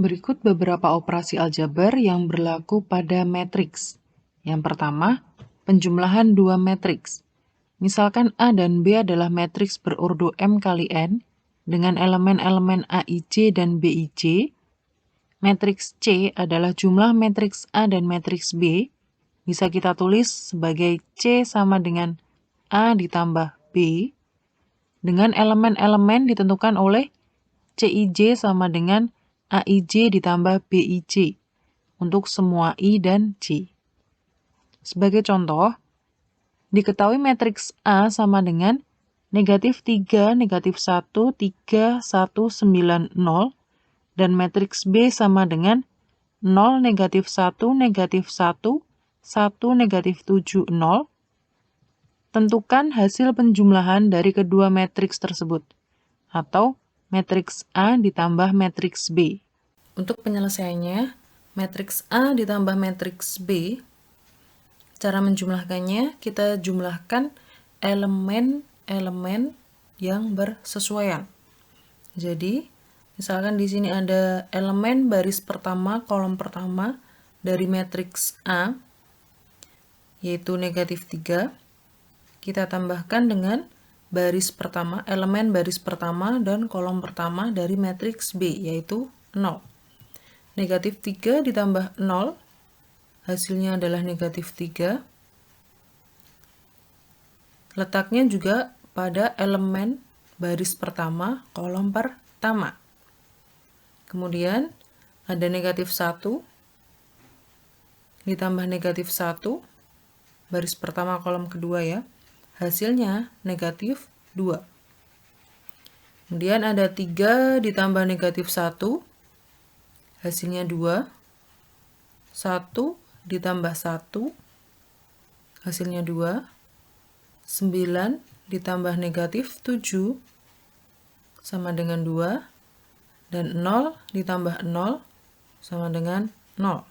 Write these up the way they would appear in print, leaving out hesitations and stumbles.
Berikut beberapa operasi aljabar yang berlaku pada matriks. Yang pertama, penjumlahan dua matriks. Misalkan A dan B adalah matriks berurdu M kali N dengan elemen-elemen AIJ dan BIJ. Matriks C adalah jumlah matriks A dan matriks B. Bisa kita tulis sebagai C sama dengan A ditambah B dengan elemen-elemen ditentukan oleh CIJ sama dengan AIJ ditambah BIJ untuk semua I dan J. Sebagai contoh, diketahui matriks A sama dengan negatif 3, negatif 1, 3, 1, 9, 0, dan matriks B sama dengan 0, negatif 1, negatif 1, 1, negatif 7, 0. Tentukan hasil penjumlahan dari kedua matriks tersebut, atau matriks A ditambah matriks B. Untuk penyelesaiannya, matriks A ditambah matriks B, cara menjumlahkannya, kita jumlahkan elemen-elemen yang bersesuaian. Jadi, misalkan di sini ada elemen baris pertama, kolom pertama dari matriks A, yaitu negatif 3. Kita tambahkan dengan baris pertama, elemen baris pertama dan kolom pertama dari matriks B, yaitu 0. Negatif 3 ditambah 0, hasilnya adalah negatif 3. Letaknya juga pada elemen baris pertama, kolom pertama. Kemudian ada negatif 1 ditambah negatif 1, baris pertama kolom kedua ya. Hasilnya negatif 2. Kemudian ada 3 ditambah negatif 1, hasilnya 2. 1 ditambah 1, hasilnya 2. 9 ditambah negatif 7, sama dengan 2. Dan 0 ditambah 0, sama dengan 0.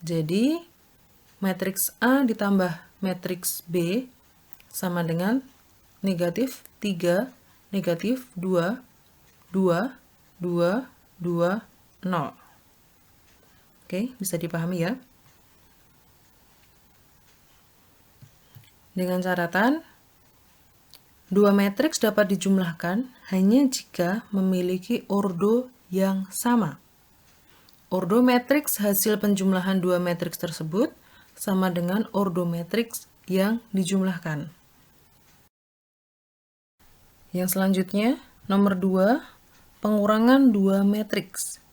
Jadi, matriks A ditambah matriks B sama dengan negatif 3, negatif 2, 2, 2, 2, 0. Oke, bisa dipahami ya. Dengan catatan, dua matriks dapat dijumlahkan hanya jika memiliki ordo yang sama. Ordo matriks hasil penjumlahan dua matriks tersebut sama dengan ordo matriks yang dijumlahkan. Yang selanjutnya, nomor 2, pengurangan dua matriks.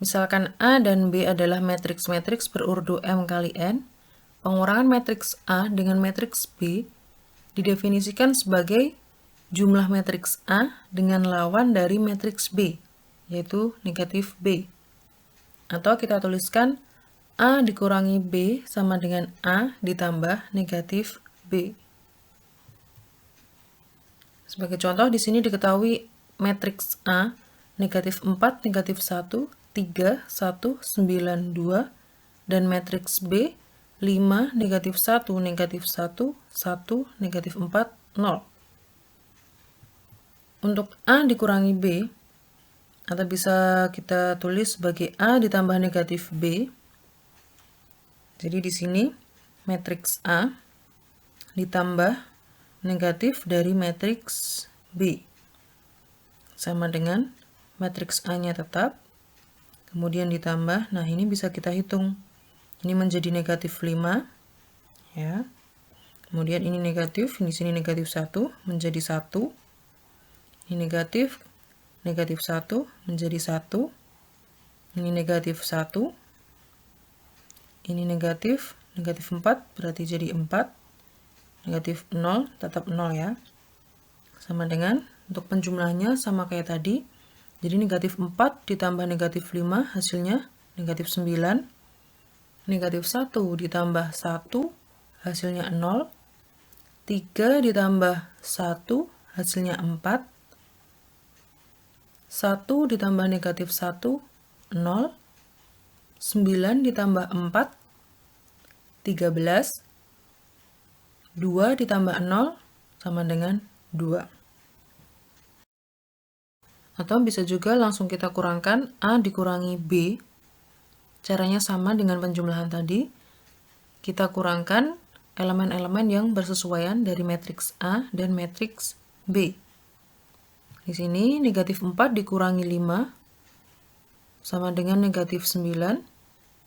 Misalkan A dan B adalah matriks-matriks berurdu M kali N, pengurangan matriks A dengan matriks B didefinisikan sebagai jumlah matriks A dengan lawan dari matriks B, yaitu negatif B. Atau kita tuliskan A dikurangi B sama dengan A ditambah negatif B. Sebagai contoh, di sini diketahui matriks A negatif 4, negatif 1, 3, 1, 9, 2, dan matriks B 5, negatif 1, negatif 1, 1, negatif 4, 0. Untuk A dikurangi B, atau bisa kita tulis sebagai A ditambah negatif B. Jadi di sini matriks A ditambah negatif dari matriks B sama dengan matriks A-nya tetap, kemudian ditambah, nah ini bisa kita hitung. Ini menjadi negatif 5 ya. Kemudian ini negatif, di sini negatif 1 menjadi 1. Ini negatif 1 menjadi 1. Ini negatif 1. Ini negatif 4 berarti jadi 4. Negatif 0 tetap 0 ya. Sama dengan untuk penjumlahnya sama kayak tadi. Jadi negatif 4 ditambah negatif 5 hasilnya negatif 9. Negatif 1 ditambah 1 hasilnya 0. 3 ditambah 1 hasilnya 4. 1 ditambah negatif 1, 0. 9 ditambah 4, 13. 2 ditambah 0 sama dengan 2. Atau bisa juga langsung kita kurangkan A dikurangi B. Caranya sama dengan penjumlahan tadi. Kita kurangkan elemen-elemen yang bersesuaian dari matriks A dan matriks B. Di sini negatif 4 dikurangi 5 sama dengan negatif 9.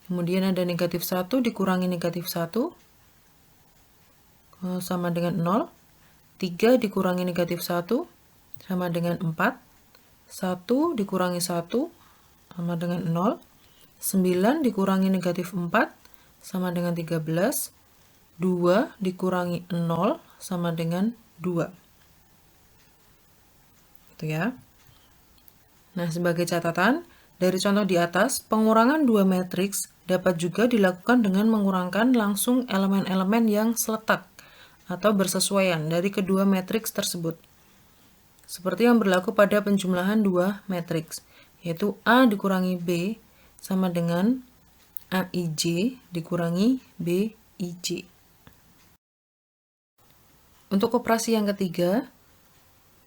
Kemudian ada negatif 1 dikurangi negatif 1 sama dengan 0. 3 dikurangi negatif 1 sama dengan 4. 1 dikurangi 1 sama dengan 0. 9 dikurangi negatif 4 sama dengan 13. 2 dikurangi 0 sama dengan 2. Itu ya. Nah, sebagai catatan, dari contoh di atas, pengurangan dua matriks dapat juga dilakukan dengan mengurangkan langsung elemen-elemen yang seletak atau bersesuaian dari kedua matriks tersebut. Seperti yang berlaku pada penjumlahan dua matriks, yaitu A dikurangi B sama dengan AIJ dikurangi BIJ. Untuk operasi yang ketiga,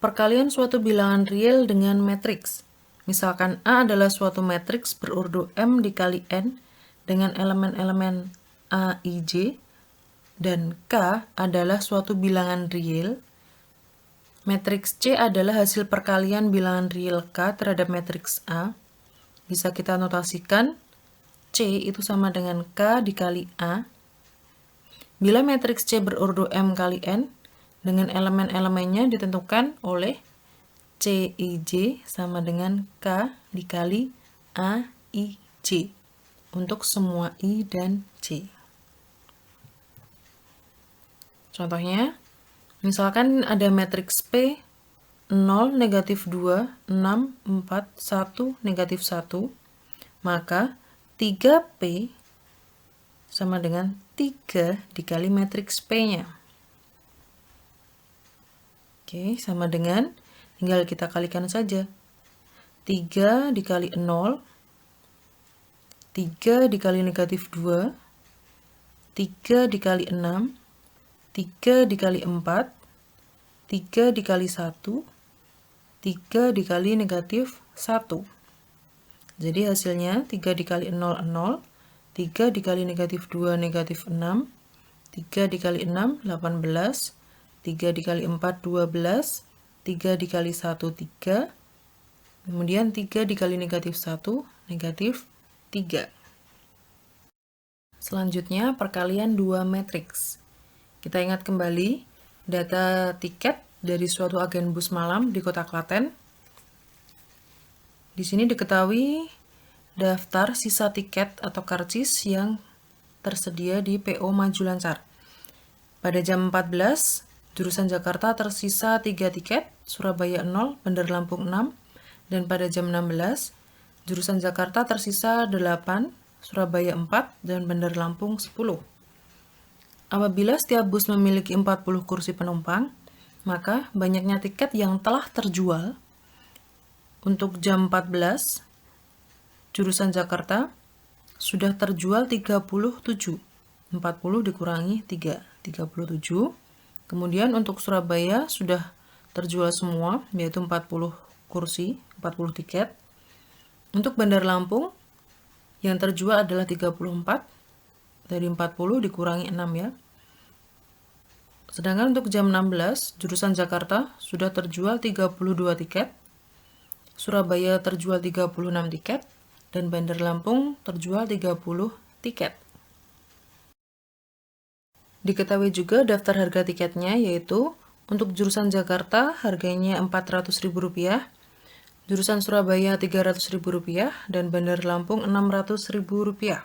perkalian suatu bilangan real dengan matriks. Misalkan A adalah suatu matriks berurdu M dikali N dengan elemen-elemen A, I, J, dan K adalah suatu bilangan real. Matriks C adalah hasil perkalian bilangan real K terhadap matriks A. Bisa kita notasikan C itu sama dengan K dikali A. Bila matriks C berurdu M kali N, dengan elemen-elemennya ditentukan oleh C, I, J sama dengan K dikali A, I, J untuk semua I dan J. Contohnya, misalkan ada matriks P 0, negatif 2, 6, 4, 1, negatif 1, maka 3P sama dengan 3 dikali matriks P-nya. Oke, sama dengan, tinggal kita kalikan saja. 3 dikali 0, 3 dikali negatif 2, 3 dikali 6, 3 dikali 4, 3 dikali 1, 3 dikali negatif 1. Jadi hasilnya 3 dikali 0, 0, 3 dikali negatif 2, negatif 6, 3 dikali 6, 18, 3 dikali 4, 12, 3 dikali 1, 3, kemudian 3 dikali negatif 1, negatif 3. Selanjutnya, perkalian dua matriks. Kita ingat kembali data tiket dari suatu agen bus malam di kota Klaten. Di sini diketahui daftar sisa tiket atau karcis yang tersedia di PO Maju Lancar. Pada jam 14, jurusan Jakarta tersisa 3 tiket, Surabaya 0, Bandar Lampung 6, dan pada jam 16, jurusan Jakarta tersisa 8, Surabaya 4, dan Bandar Lampung 10. Apabila setiap bus memiliki 40 kursi penumpang, maka banyaknya tiket yang telah terjual untuk jam 14, jurusan Jakarta sudah terjual 37. 40 dikurangi 3, 37. Kemudian untuk Surabaya sudah terjual semua, yaitu 40 kursi, 40 tiket. Untuk Bandar Lampung, yang terjual adalah 34, dari 40 dikurangi 6 ya. Sedangkan untuk jam 16, jurusan Jakarta sudah terjual 32 tiket, Surabaya terjual 36 tiket, dan Bandar Lampung terjual 30 tiket. Diketahui juga daftar harga tiketnya, yaitu untuk jurusan Jakarta harganya Rp400.000, jurusan Surabaya Rp300.000, dan Bandar Lampung Rp600.000.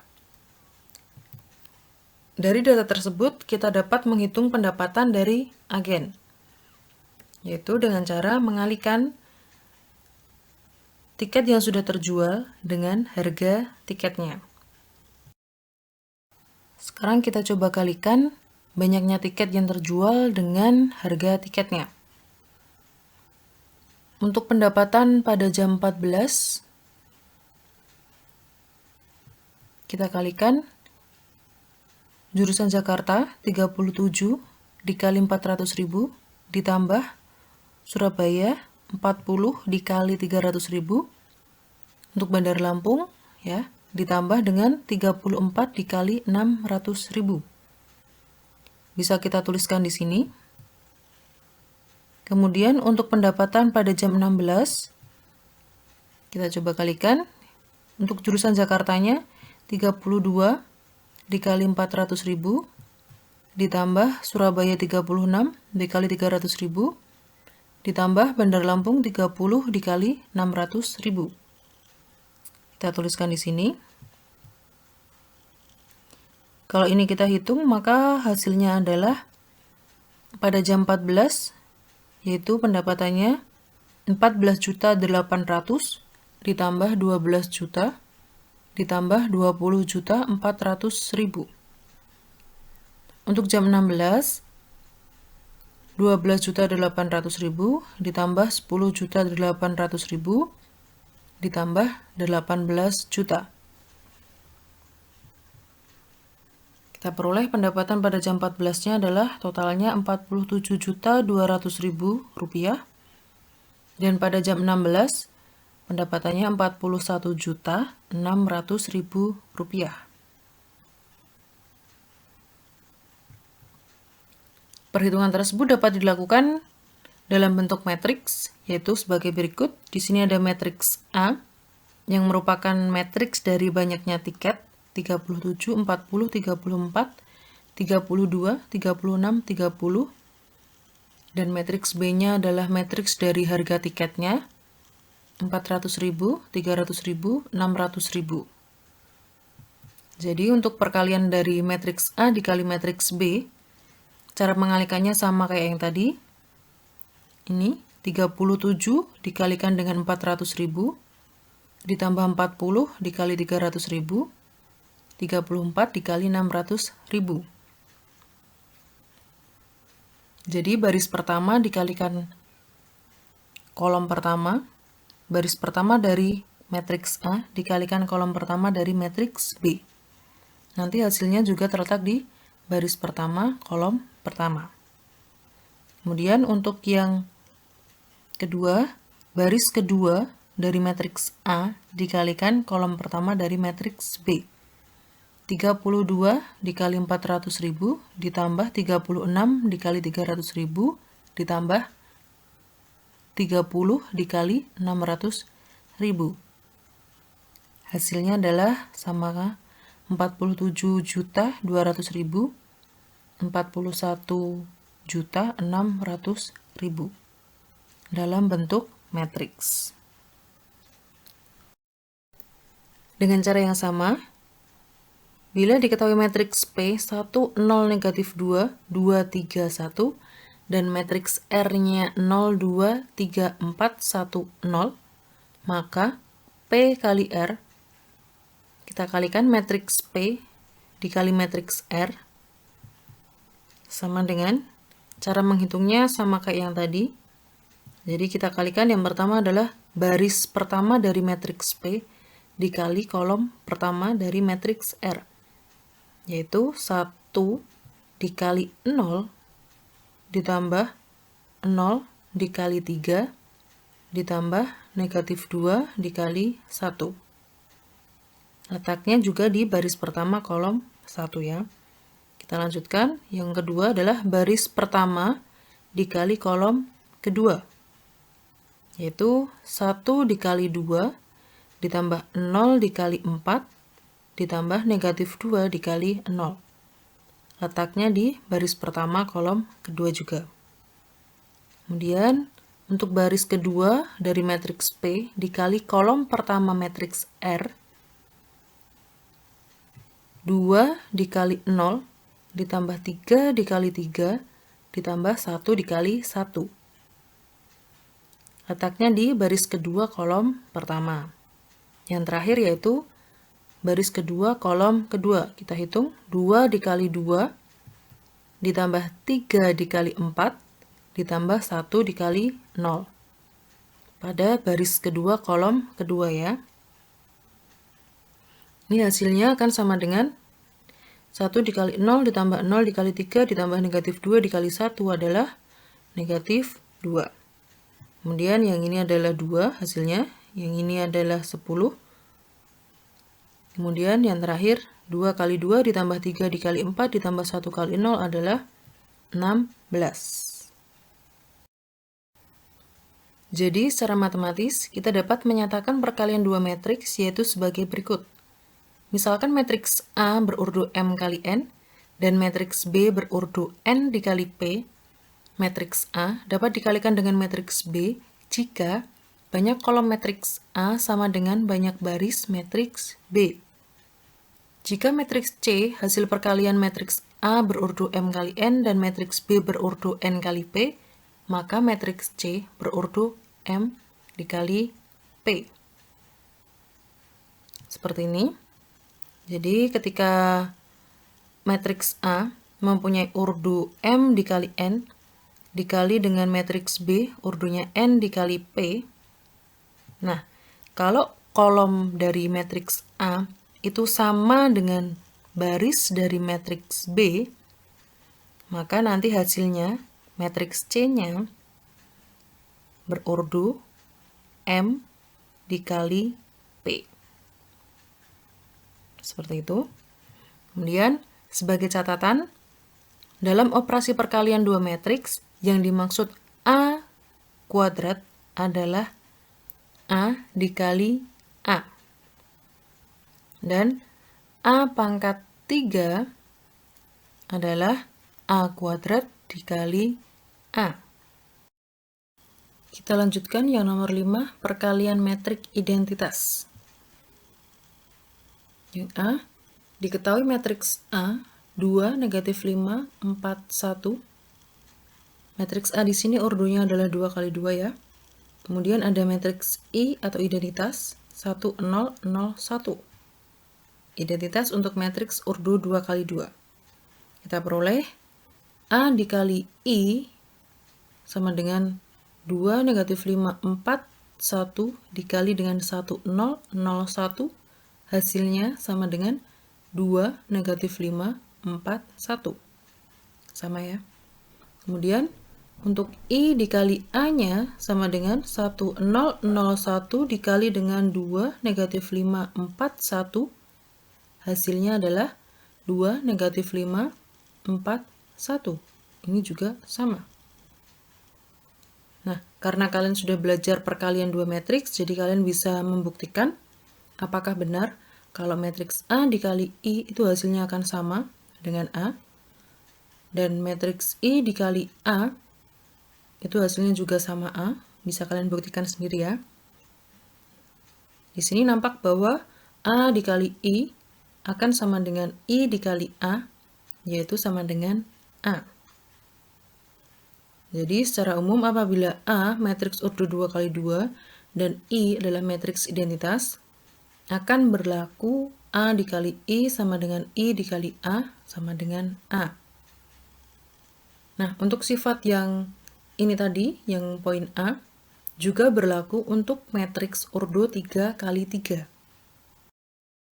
Dari data tersebut, kita dapat menghitung pendapatan dari agen, yaitu dengan cara mengalihkan tiket yang sudah terjual dengan harga tiketnya. Sekarang kita coba kalikan banyaknya tiket yang terjual dengan harga tiketnya. Untuk pendapatan pada jam 14, kita kalikan jurusan Jakarta 37 dikali 400.000 ditambah Surabaya 40 dikali 300.000 untuk Bandar Lampung ya, ditambah dengan 34 dikali 600.000. Bisa kita tuliskan di sini. Kemudian untuk pendapatan pada jam 16, kita coba kalikan. Untuk jurusan Jakartanya 32 dikali 400.000 ditambah Surabaya 36 dikali 300.000 ditambah Bandar Lampung 30 dikali 600.000. Kita tuliskan di sini. Kalau ini kita hitung, maka hasilnya adalah pada jam 14, yaitu pendapatannya 14.800.000 ditambah 12 juta ditambah 20.400.000. Untuk jam 16, 12.800.000 ditambah 10.800.000 ditambah 18 juta. Kita peroleh pendapatan pada jam 14-nya adalah totalnya 47.200.000 rupiah. Dan pada jam 16, pendapatannya 41.600.000 rupiah. Perhitungan tersebut dapat dilakukan dalam bentuk matriks, yaitu sebagai berikut. Di sini ada matriks A, yang merupakan matriks dari banyaknya tiket, 37, 40, 34, 32, 36, 30. Dan matriks B-nya adalah matriks dari harga tiketnya, 400.000, 300.000, 600.000. Jadi untuk perkalian dari matriks A dikali matriks B, cara mengalikannya sama kayak yang tadi. Ini 37 dikalikan dengan 400.000 ditambah 40 dikali 300.000, 34 dikali 600.000. Jadi baris pertama dikalikan kolom pertama, baris pertama dari matriks A dikalikan kolom pertama dari matriks B. Nanti hasilnya juga terletak di baris pertama, kolom pertama. Kemudian untuk yang kedua, baris kedua dari matriks A dikalikan kolom pertama dari matriks B. 32 dikali 400.000 ditambah 36 dikali 300.000 ditambah 30 dikali 600.000. Hasilnya adalah sama 47.200.000, 41.600.000 dalam bentuk matriks. Dengan cara yang sama, bila diketahui matriks P 1, 0, negatif 2, 2, 3, 1, dan matriks R-nya 0, 2, 3, 4, 1, 0, maka P kali R, kita kalikan matriks P dikali matriks R, sama dengan, cara menghitungnya sama kayak yang tadi. Jadi kita kalikan yang pertama adalah baris pertama dari matriks P dikali kolom pertama dari matriks R, yaitu 1 dikali 0 ditambah 0 dikali 3 ditambah negatif 2 dikali 1. Letaknya juga di baris pertama kolom 1 ya. Kita lanjutkan. Yang kedua adalah baris pertama dikali kolom kedua, yaitu 1 dikali 2 ditambah 0 dikali 4 ditambah negatif 2 dikali 0. Letaknya di baris pertama kolom kedua juga. Kemudian untuk baris kedua dari matriks P dikali kolom pertama matriks R, 2 dikali 0 ditambah 3 dikali 3 ditambah 1 dikali 1. Letaknya di baris kedua kolom pertama. Yang terakhir yaitu baris kedua kolom kedua. Kita hitung 2 dikali 2 ditambah 3 dikali 4 ditambah 1 dikali 0. Pada baris kedua kolom kedua ya. Ini hasilnya akan sama dengan 1 dikali 0 ditambah 0 dikali 3 ditambah negatif 2 dikali 1 adalah negatif 2. Kemudian yang ini adalah 2 hasilnya, yang ini adalah 10. Kemudian yang terakhir 2 kali 2 ditambah 3 dikali 4 ditambah 1 kali 0 adalah 16. Jadi secara matematis kita dapat menyatakan perkalian dua matriks yaitu sebagai berikut. Misalkan matriks A berurdu M kali N dan matriks B berurdu N dikali P. Matriks A dapat dikalikan dengan matriks B jika banyak kolom matriks A sama dengan banyak baris matriks B. Jika matriks C hasil perkalian matriks A berurdu M kali N dan matriks B berurdu N kali P, maka matriks C berurdu M dikali P. Seperti ini. Jadi ketika matriks A mempunyai urdu M dikali N dikali dengan matriks B urdunya N dikali P. Nah, kalau kolom dari matriks A itu sama dengan baris dari matriks B, maka nanti hasilnya matriks C-nya berurdu M dikali P. Seperti itu. Kemudian, sebagai catatan, dalam operasi perkalian dua matriks, yang dimaksud A kuadrat adalah A dikali A. Dan A pangkat 3 adalah A kuadrat dikali A. Kita lanjutkan yang nomor 5, perkalian metrik identitas. Yang A, diketahui matriks A 2, negatif 5, 4, 1. Matriks A di sini urdunya adalah 2 kali 2 ya. Kemudian ada matriks I atau identitas 1, 0, 0, 1. Identitas untuk matriks urdu 2 kali 2. Kita peroleh A dikali I sama dengan 2, negatif 5, 4, 1 dikali dengan 1, 0, 0, 1. Hasilnya sama dengan 2, negatif 5, 4, 1. Sama ya. Kemudian untuk I dikali A-nya sama dengan 1, 0, 0, 1 dikali dengan 2, negatif 5, 4, 1. Hasilnya adalah 2, negatif 5, 4, 1. Ini juga sama. Nah, karena kalian sudah belajar perkalian dua matriks, jadi kalian bisa membuktikan apakah benar kalau matriks A dikali I itu hasilnya akan sama dengan A. Dan matriks I dikali A itu hasilnya juga sama A. Bisa kalian buktikan sendiri ya. Di sini nampak bahwa A dikali I akan sama dengan I dikali A, yaitu sama dengan A. Jadi secara umum apabila A matriks urdu 2 kali 2 dan I adalah matriks identitas, akan berlaku A dikali I sama dengan I dikali A sama dengan A. Nah, untuk sifat yang ini tadi, yang poin A, juga berlaku untuk matriks urdu 3 kali 3.